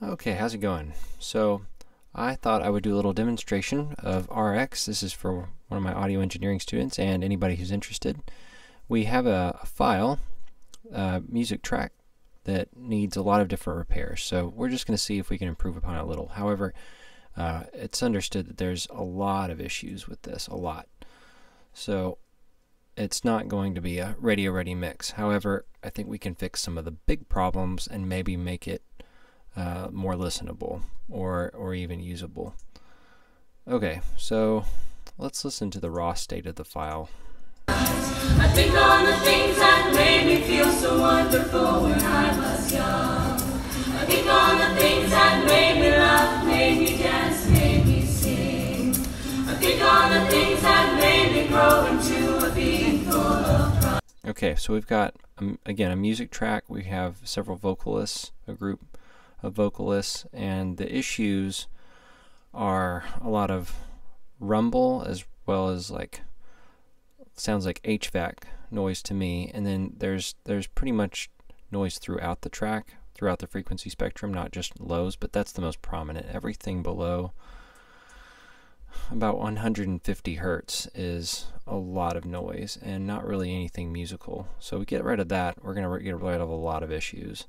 Okay, how's it going? So I thought I would do a little demonstration of RX. This is for one of my audio engineering students and anybody who's interested. We have a file, music track, that needs a lot of different repairs. So we're just going to see if we can improve upon it a little. However, it's understood that there's a lot of issues with this, a lot. So it's not going to be a radio-ready mix. However, I think we can fix some of the big problems and maybe make it more listenable or even usable. Okay, so let's listen to the raw state of the file. I think on the things that made me feel so wonderful when I was young. I think on the things that made me laugh, made me dance, made me sing. I think on the things that made me grow into a being full of pride. Okay, so we've got, again, a music track. We have several vocalists, a group of vocalists, and the issues are a lot of rumble as well as sounds like HVAC noise to me, and then there's pretty much noise throughout the track, throughout the frequency spectrum, not just lows, but that's the most prominent. Everything below about 150 hertz is a lot of noise and not really anything musical. So we get rid of that, we're going to get rid of a lot of issues.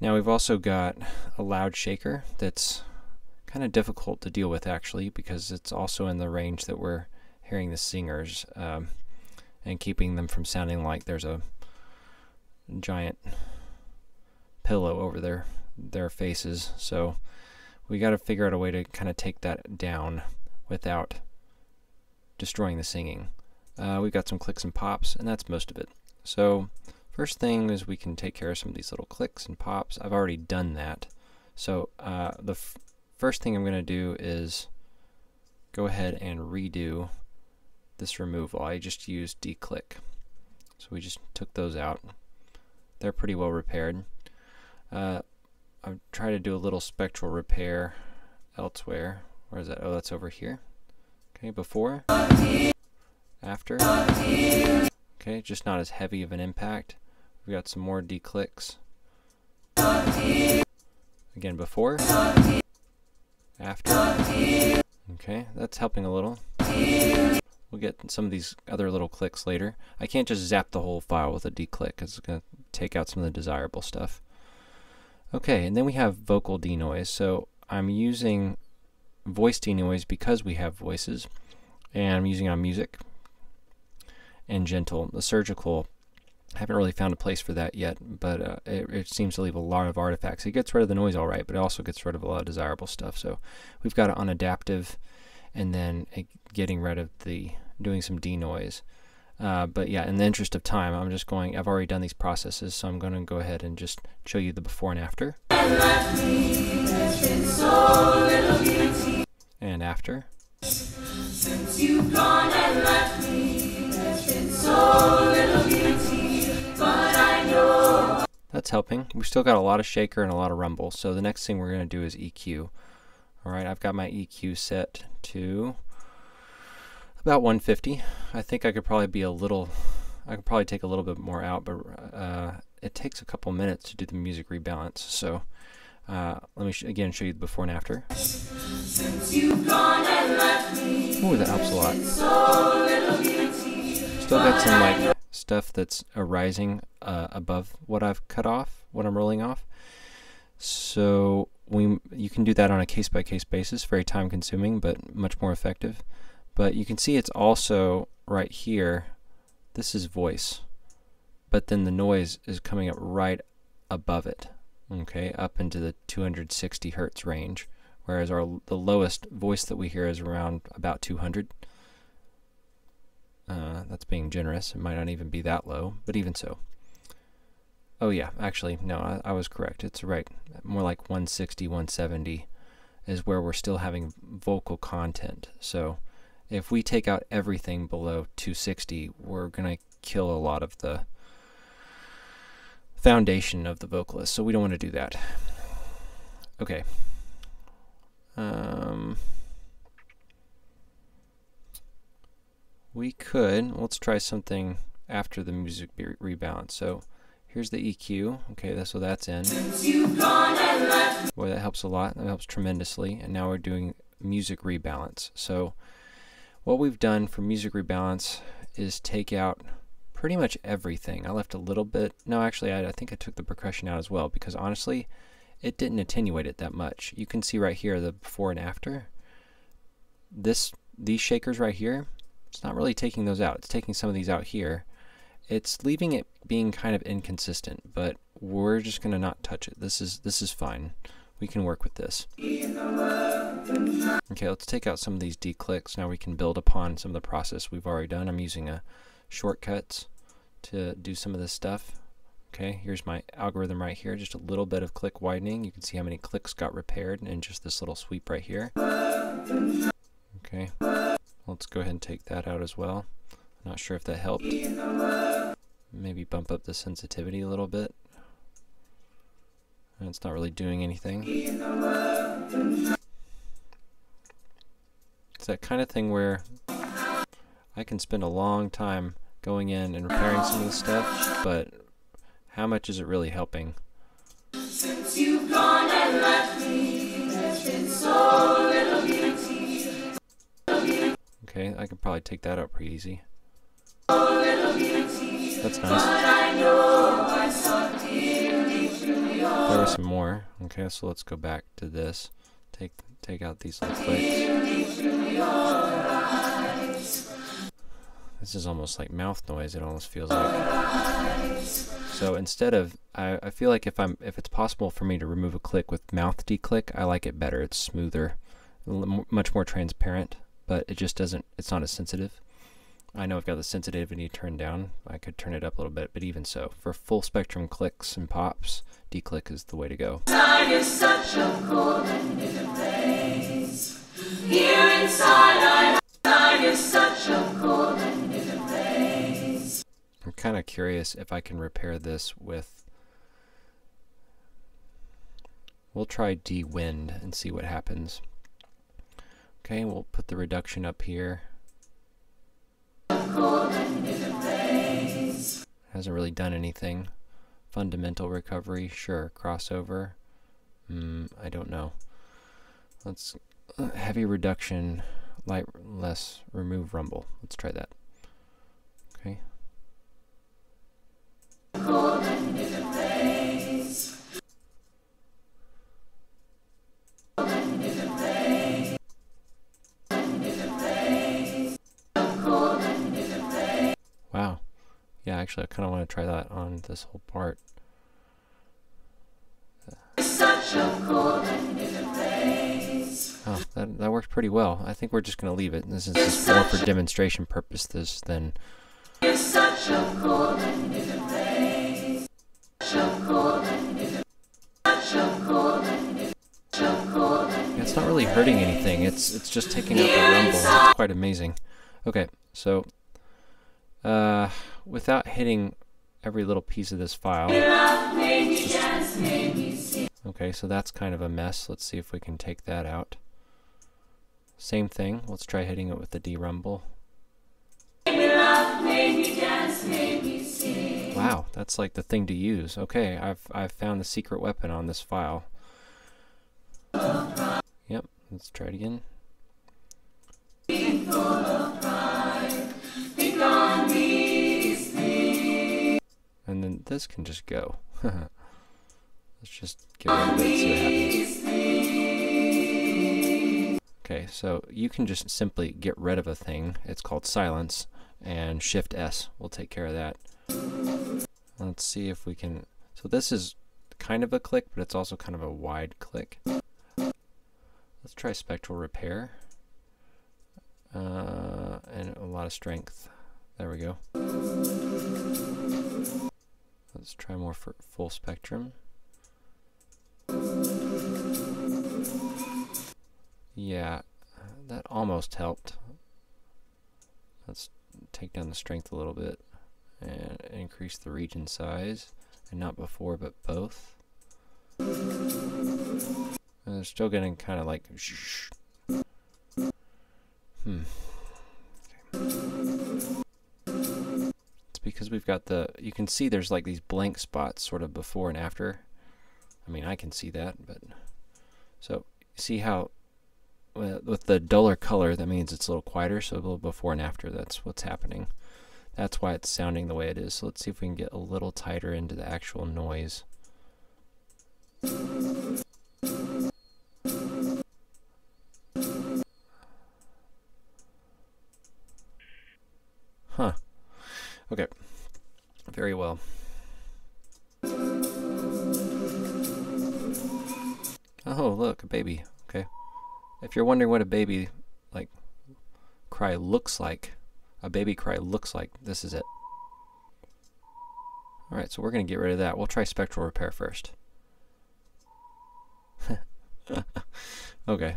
Now we've also got a loud shaker that's kind of difficult to deal with actually, because it's also in the range that we're hearing the singers and keeping them from sounding like there's a giant pillow over their faces. So we got to figure out a way to kind of take that down without destroying the singing. We've got some clicks and pops, and that's most of it. So first thing is we can take care of some of these little clicks and pops. I've already done that. So the first thing I'm going to do is go ahead and redo this removal. I just used declick. So we just took those out. They're pretty well repaired. I've tried to do a little spectral repair elsewhere. Where is that? Oh, that's over here. Okay, before, after. Okay, just not as heavy of an impact. We've got some more declicks. Again, before, after. Okay, that's helping a little. We'll get some of these other little clicks later. I can't just zap the whole file with a declick, because it's going to take out some of the desirable stuff. Okay, and then we have vocal denoise. So I'm using voice denoise because we have voices, and I'm using it on music and gentle. The surgical, I haven't really found a place for that yet, but it seems to leave a lot of artifacts. It gets rid of the noise all right, but it also gets rid of a lot of desirable stuff. So we've got it on adaptive, and then getting rid of doing some denoise. But yeah, in the interest of time, I've already done these processes, so I'm going to go ahead and just show you the before and after. And after. Since you've gone and left me, there's been so little beauty, but I know. That's helping. We've still got a lot of shaker and a lot of rumble, so the next thing we're going to do is EQ. Alright, I've got my EQ set to about 150. I think I could probably take a little bit more out, but it takes a couple minutes to do the music rebalance. So let me again show you the before and after. Since you've gone and left me, ooh, that helps a lot. so little beauty, Still got some stuff that's arising above what I've cut off, what I'm rolling off. So you can do that on a case-by-case basis, very time-consuming, but much more effective. But you can see it's also right here. This is voice, but then the noise is coming up right above it. Okay, up into the 260 hertz range, whereas the lowest voice that we hear is around about 200. That's being generous. It might not even be that low, but even so. Oh yeah, actually, no, I was correct. It's right. More like 160, 170 is where we're still having vocal content. So if we take out everything below 260, we're going to kill a lot of the foundation of the vocalist. So we don't want to do that. Okay. Let's try something after the music rebalance. So here's the EQ. Okay, so that's in. since you've gone and left that helps a lot. That helps tremendously. And now we're doing music rebalance. So what we've done for music rebalance is take out pretty much everything. I left a little bit. No, actually, I think I took the percussion out as well, because honestly, it didn't attenuate it that much. You can see right here the before and after. These shakers right here, it's not really taking those out. It's taking some of these out here. It's leaving it being kind of inconsistent, but we're just going to not touch it. This is fine. We can work with this. Okay, let's take out some of these declicks. Now we can build upon some of the process we've already done. I'm using shortcuts to do some of this stuff. Okay, here's my algorithm right here. Just a little bit of click widening. You can see how many clicks got repaired in just this little sweep right here. Okay, let's go ahead and take that out as well. Not sure if that helped. Maybe bump up the sensitivity a little bit. And it's not really doing anything. It's that kind of thing where I can spend a long time going in and repairing some of this stuff, but how much is it really helping? Since you've gone and left me, there's been so little beauty. Okay, I could probably take that out pretty easy. So little beauty. That's nice. But I know I saw dearly through your There were some more. Okay, so let's go back to this. Take out these little clicks. This is almost like mouth noise. It almost feels like. So instead of, I feel like if it's possible for me to remove a click with mouth declick, I like it better. It's smoother, much more transparent, but it just doesn't. It's not as sensitive. I know I've got the sensitivity turned down. I could turn it up a little bit, but even so, for full spectrum clicks and pops, declick is the way to go. inside is such a cold and bitter place. Here inside is such a cold and bitter place. I'm kind of curious if I can repair this with. We'll try de-wind and see what happens. Okay, we'll put the reduction up here. Cold and bitter place. Hasn't really done anything. Fundamental recovery, sure. Crossover, I don't know. Let's heavy reduction, light less, remove rumble. Let's try that. Okay. Cold and bitter place. Cold and bitter place. Cold and bitter place. Wow. Yeah, actually, I kind of want to try that on this whole part. Such a cold and bitter place. Oh, that worked pretty well. I think we're just going to leave it. This is just more for demonstration purposes than. It's such a cold and bitter place. Such a cold and bitter. Such a cold and bitter. Such a cold and Yeah, it's not really hurting anything. It's just taking out the rumble. It's quite amazing. Okay, so without hitting every little piece of this file. Okay, so that's kind of a mess. Let's see if we can take that out. Same thing. Let's try hitting it with the D-rumble. Wow, that's like the thing to use. Okay, I've found the secret weapon on this file. Yep, let's try it again. And then this can just go. Let's just get rid of it, see what happens. Okay, so you can just simply get rid of a thing. It's called silence, and Shift S will take care of that. Let's see if we can. So this is kind of a click, but it's also kind of a wide click. Let's try spectral repair. And a lot of strength. There we go. Let's try more for full spectrum. Yeah, that almost helped. Let's take down the strength a little bit and increase the region size, and not before but both. And they're still getting kind of like shh. It's because we've got you can see there's like these blank spots sort of before and after. I mean, I can see that, but So see how with the duller color, that means it's a little quieter, so a little before and after, that's what's happening. That's why it's sounding the way it is. So let's see if we can get a little tighter into the actual noise. Huh. Okay. Very well. Oh, look, a baby. Okay. If you're wondering what a baby cry looks like, this is it. Alright, so we're going to get rid of that. We'll try spectral repair first. Okay.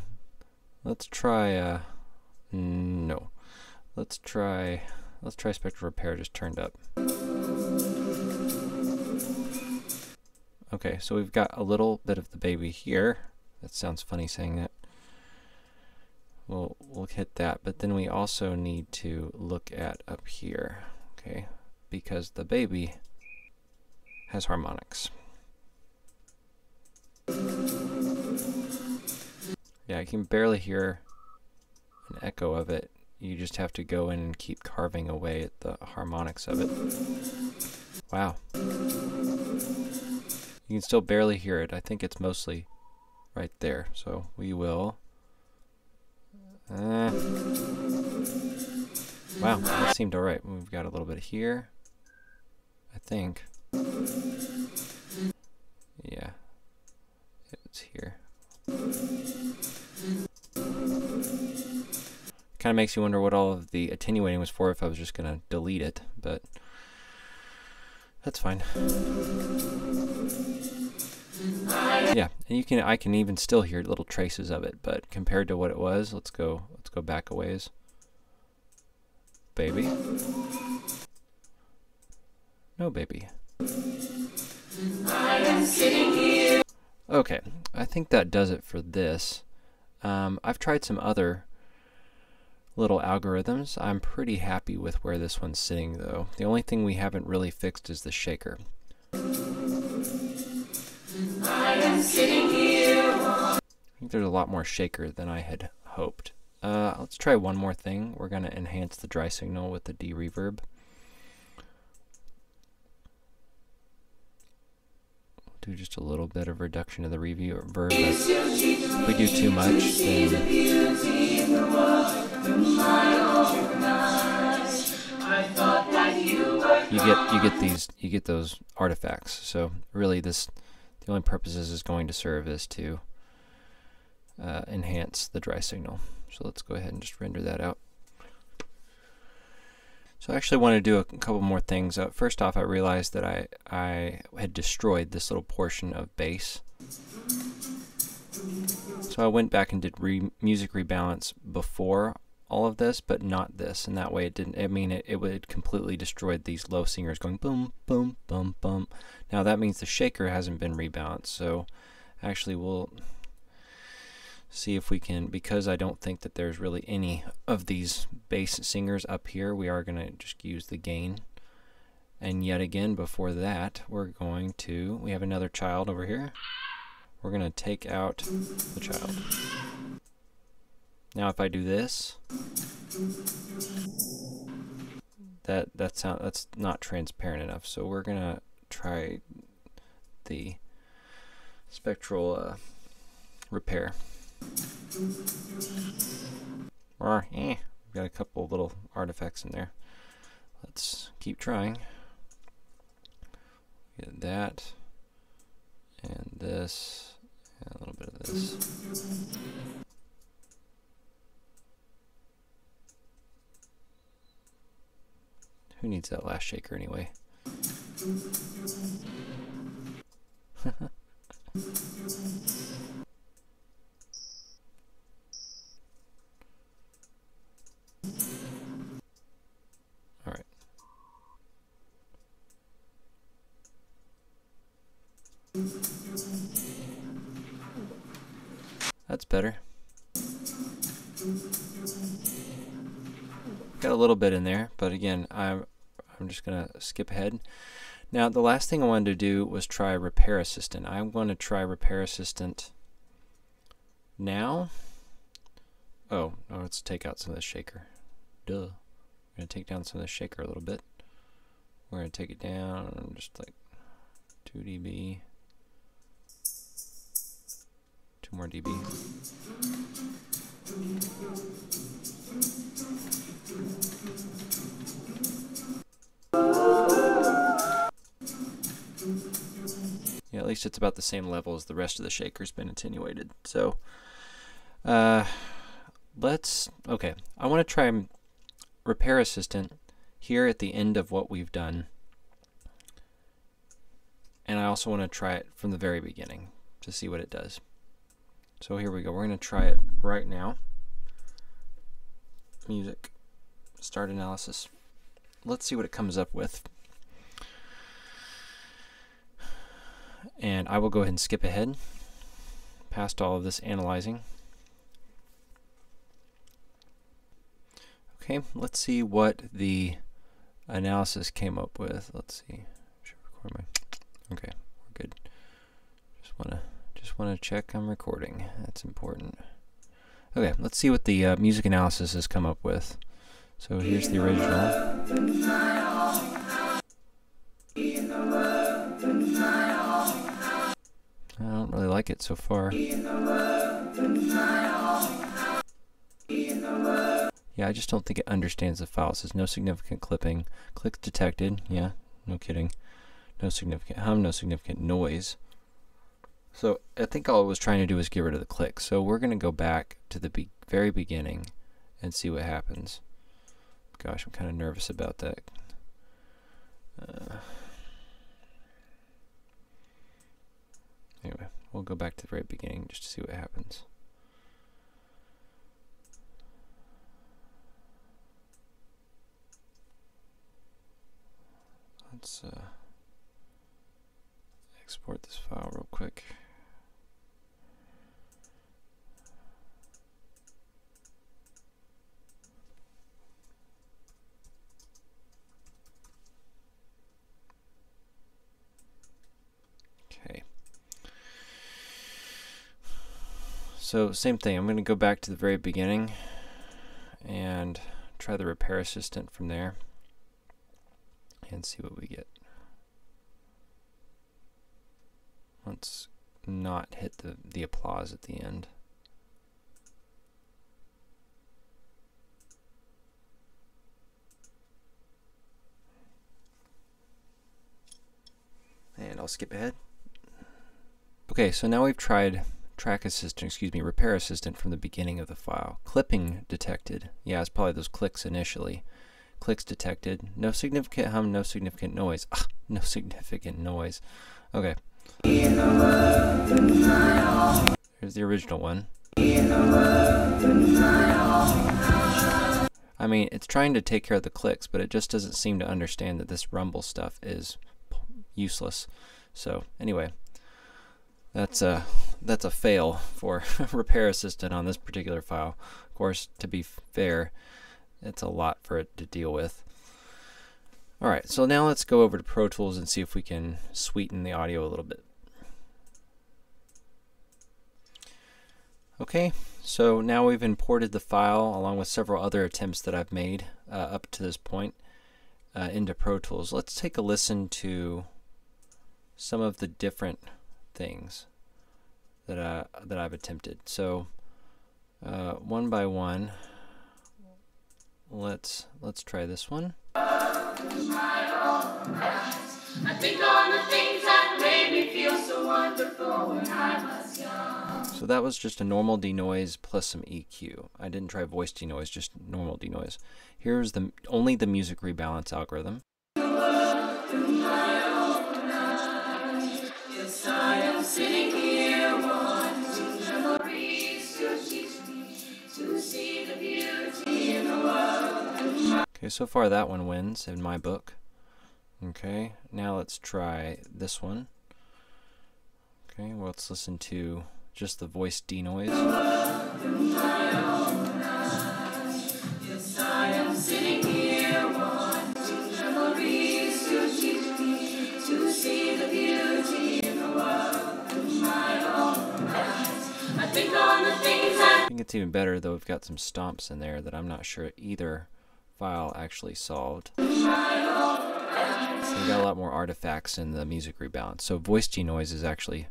Let's try, no. Let's try spectral repair just turned up. Okay, so we've got a little bit of the baby here. That sounds funny saying that. We'll hit that, but then we also need to look at up here, okay? Because the baby has harmonics. Yeah, I can barely hear an echo of it. You just have to go in and keep carving away at the harmonics of it. Wow. You can still barely hear it. I think it's mostly right there. So we will... wow, that seemed alright. We've got a little bit here, I think. Yeah, it's here. Kind of makes you wonder what all of the attenuating was for if I was just going to delete it, but that's fine. Yeah, and I can even still hear little traces of it, but compared to what it was, let's go back a ways. Baby. No baby. I am sitting here. Okay, I think that does it for this. I've tried some other little algorithms. I'm pretty happy with where this one's sitting though. The only thing we haven't really fixed is the shaker. I am sitting here. I think there's a lot more shaker than I had hoped. Let's try one more thing. We're going to enhance the dry signal with the de-reverb. Do just a little bit of reduction of the reverb. If we do too much, then you get those artifacts. So really, the only purpose this is going to serve is to enhance the dry signal. So let's go ahead and just render that out. So I actually want to do a couple more things. First off, I realized that I had destroyed this little portion of bass. So I went back and did music rebalance before all of this, but not this, and that way it didn't, I mean, it would completely destroyed these low singers going boom, boom, boom, boom. Now that means the shaker hasn't been rebalanced, so actually we'll see if we can, because I don't think that there's really any of these bass singers up here, we are going to just use the gain. And yet again, before that, we have another child over here. We're going to take out the child. Now if I do this, that's not transparent enough, so we're going to try the spectral repair. We've got a couple little artifacts in there. Let's keep trying. Get that, and this, and a little bit of this. Who needs that last shaker anyway? Alright. That's better. Got a little bit in there, but again, I'm just going to skip ahead. Now, the last thing I wanted to do was try Repair Assistant. I'm going to try Repair Assistant Now, let's take out some of the shaker. Duh. We're going to take down some of the shaker a little bit. We're going to take it down just like 2 dB. 2 more dB. Yeah, at least it's about the same level as the rest of the shaker's been attenuated. So, okay. I want to try Repair Assistant here at the end of what we've done. And I also want to try it from the very beginning to see what it does. So here we go. We're going to try it right now. Music. Start analysis. Let's see what it comes up with. And I will go ahead and skip ahead past all of this analyzing. Okay, let's see what the analysis came up with. Let's see. Should record my. Okay, we're good. Just wanna check I'm recording. That's important. Okay, let's see what the music analysis has come up with. So here's the original. I don't really like it so far. Yeah, I just don't think it understands the file. It says no significant clipping. Clicks detected. Yeah, no kidding. No significant hum, no significant noise. So I think all it was trying to do was get rid of the clicks. So we're going to go back to the very beginning and see what happens. Gosh, I'm kind of nervous about that. Anyway, we'll go back to the very beginning just to see what happens. Let's export this file real quick. Okay. So same thing. I'm going to go back to the very beginning and try the Repair Assistant from there and see what we get. Let's not hit the applause at the end. And I'll skip ahead. Okay, so now we've tried Repair Assistant from the beginning of the file. Clipping detected. Yeah, it's probably those clicks initially. Clicks detected. No significant hum, no significant noise. No significant noise. Okay. Here's the original one. I mean, it's trying to take care of the clicks, but it just doesn't seem to understand that this rumble stuff is useless. So anyway, that's a fail for Repair Assistant on this particular file. Of course, to be fair, it's a lot for it to deal with. Alright, so now let's go over to Pro Tools and see if we can sweeten the audio a little bit. Okay, so now we've imported the file along with several other attempts that I've made up to this point into Pro Tools. Let's take a listen to some of the different things that I've attempted. So one by one, let's try this one. I think on the things that made me feel so wonderful when I was young. So that was just a normal denoise plus some EQ. I didn't try voice denoise, just normal denoise. Here's only the music rebalance algorithm. Yes, I am sitting here wanting memories to teach me to see the beauty in the world. Okay, so far that one wins in my book. Okay, now let's try this one. Okay, well, let's listen to just the voice denoise. Yes, I am sitting here wanting memories to teach me to see the beauty in the world through my own eyes. I think on the things that I think it's even better, though we've got some stomps in there that I'm not sure either file actually solved. So we got a lot more artifacts in the music rebalance. So voice denoise is actually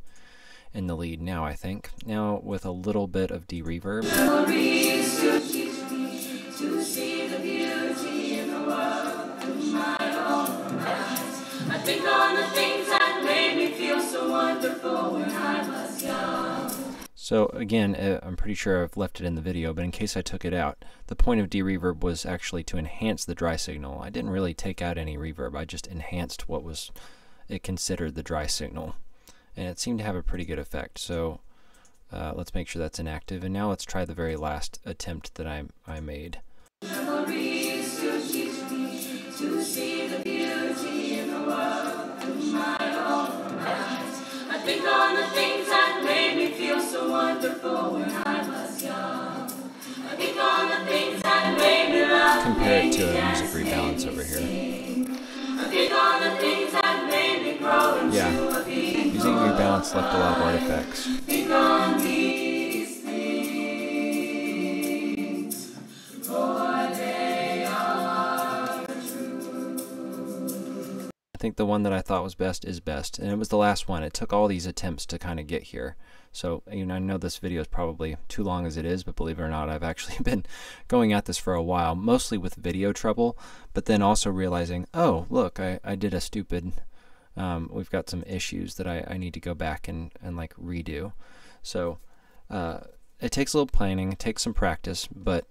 in the lead now, I think. Now with a little bit of de-reverb. memories to teach me to see the beauty in the world through my own eyes. I think on the things that made me feel so wonderful when I was young. So again, I'm pretty sure I've left it in the video, but in case I took it out, the point of de-reverb was actually to enhance the dry signal. I didn't really take out any reverb, I just enhanced what was it considered the dry signal. And it seemed to have a pretty good effect. So let's make sure that's inactive. And now let's try the very last attempt that I made. Memories to teach me to see the beauty in the world through my own eyes. I think on the things that made me feel so wonderful when I was young. I think on the things that made me laugh. Compare it to a music rebalance over here. I think on the things that made me grow into a being. Music rebalance left a lot of artifacts. Think on these things, for they are true. I think the one that I thought was best is best, and it was the last one. It took all these attempts to kind of get here. So, you know, I know this video is probably too long as it is, but believe it or not, I've actually been going at this for a while, mostly with video trouble, but then also realizing, oh, look, I did a stupid, we've got some issues that I need to go back and like redo. So it takes a little planning, it takes some practice, but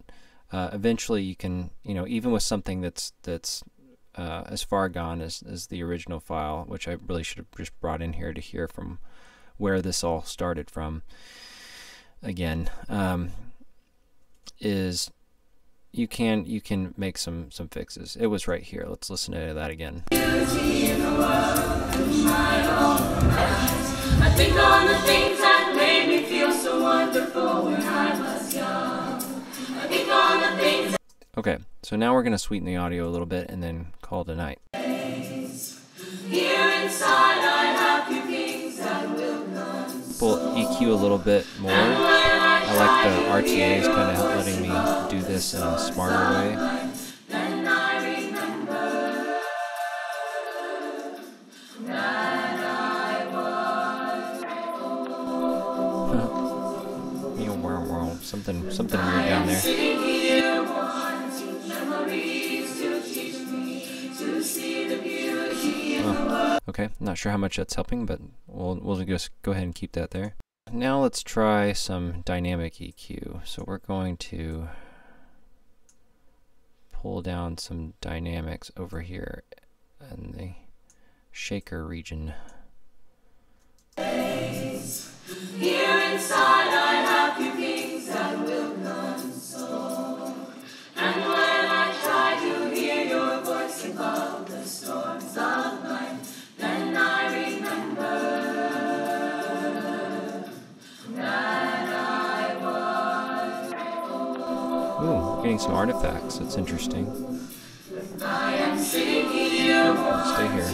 eventually you can, you know, even with something that's as far gone as the original file, which I really should have just brought in here to hear from where this all started from, again, is you can make some fixes. It was right here. Let's listen to that again. Beauty in the world through my own eyes. I think on the things that made me feel so wonderful when I was young. I think on the things. Okay, so now we're going to sweeten the audio a little bit and then call it a night. Here inside I have few things that will Pull EQ a little bit more. I like the RTAs kind of letting me do this in a smarter way. Then I remember that I was something weird down there. sitting here wanting memories to teach me to see the beauty in the world. Okay, not sure how much that's helping, but we'll just go ahead and keep that there. Now let's try some dynamic EQ. So we're going to pull down some dynamics over here in the shaker region. Here inside I have few things that will console. And when I try to hear your voice above the storms of life, then I remember that I was. Ooh, we're getting some artifacts. That's interesting. I am sitting here Stay here.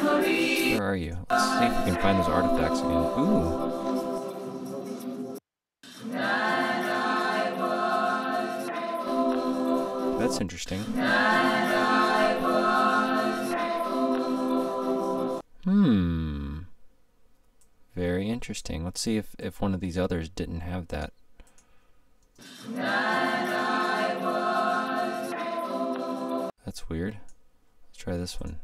memories. Where are you? Let's see if we can find those artifacts again. Ooh. That's interesting. Very interesting. Let's see if one of these others didn't have that. That's weird. Let's try this one.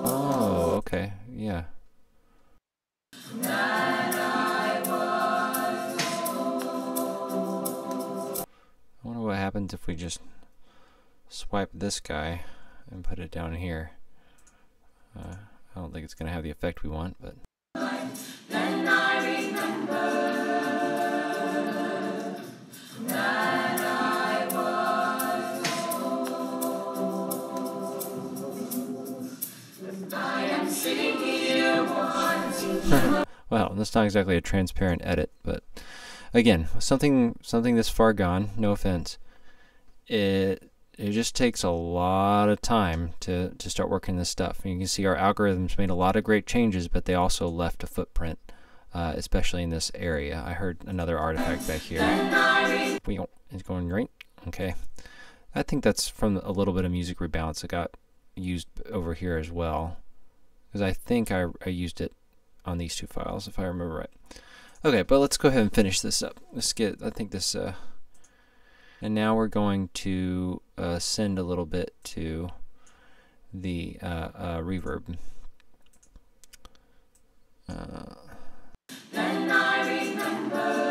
Oh, okay. Yeah. I wonder what happens if we just swipe this guy and put it down here. I don't think it's going to have the effect we want, but... Then I remember that I was. I am sitting here wanting. Well, that's not exactly a transparent edit, but again, something this far gone, no offense, it it just takes a lot of time to start working this stuff. And you can see our algorithms made a lot of great changes, but they also left a footprint, especially in this area. I heard another artifact back here. It's going right. Okay. I think that's from a little bit of music rebalance that got used over here as well, because I think I used it on these two files, if I remember right. Okay, but let's go ahead and finish this up. Let's get, I think this, and now we're going to send a little bit to the reverb. Then I remember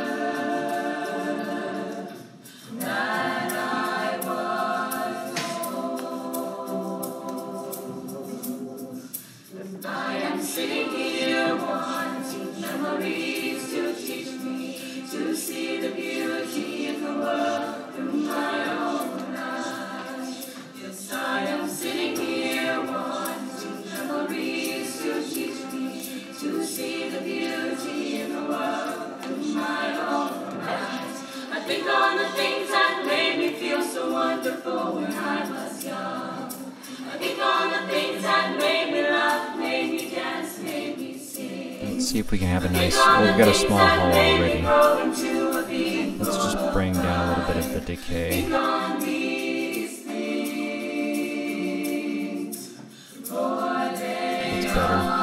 that I was old. I am sitting here wanting memories to teach me to see the beauty in the world through my own eyes. Yes, I am sitting here wanting memories to teach me to see the beauty in the world through my own eyes. I think on the things that made me feel so wonderful when I was young. I think on the things that made me laugh, made me dance, made me sing. Let's see if we can have a nice, well, we've got a small hall already. Let's just bring down a little bit of the decay. That's better.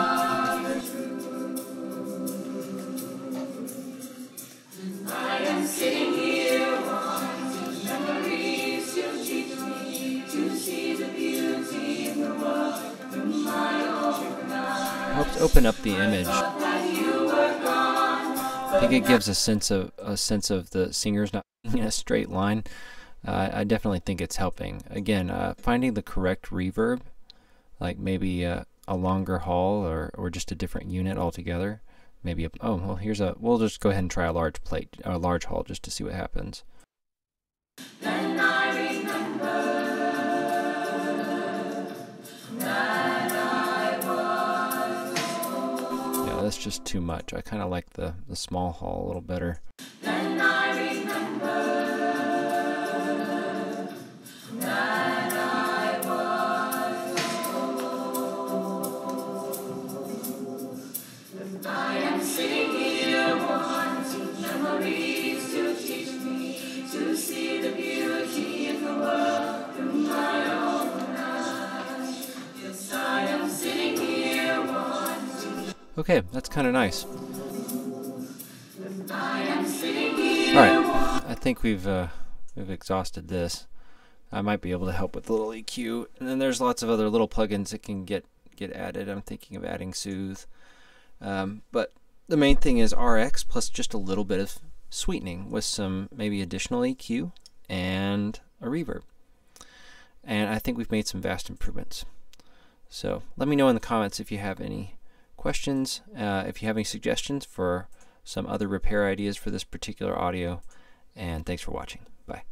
Sitting here wanting memories to teach me to see the beauty in the world through my own eyes. Helps open up the image. I think it gives a sense of the singer's not in a straight line. I definitely think it's helping. Again, finding the correct reverb, like maybe a longer hall or just a different unit altogether. Maybe a, oh well, here's a, we'll just go ahead and try a large plate, a large hall, just to see what happens. Then I remember that I was old. Yeah, that's just too much. I kind of like the small hall a little better. Then I remember that I was old. I am sitting here wanting memories to teach me to see the beauty in the world through my own eyes. Yes, I am sitting here wanting. Okay, that's kind of nice. I am sitting here. All right, I think we've exhausted this. I might be able to help with a little EQ, and then there's lots of other little plugins that can get added. I'm thinking of adding Soothe, but the main thing is RX plus just a little bit of sweetening with some maybe additional EQ and a reverb. And I think we've made some vast improvements. So let me know in the comments if you have any questions, if you have any suggestions for some other repair ideas for this particular audio, and thanks for watching. Bye.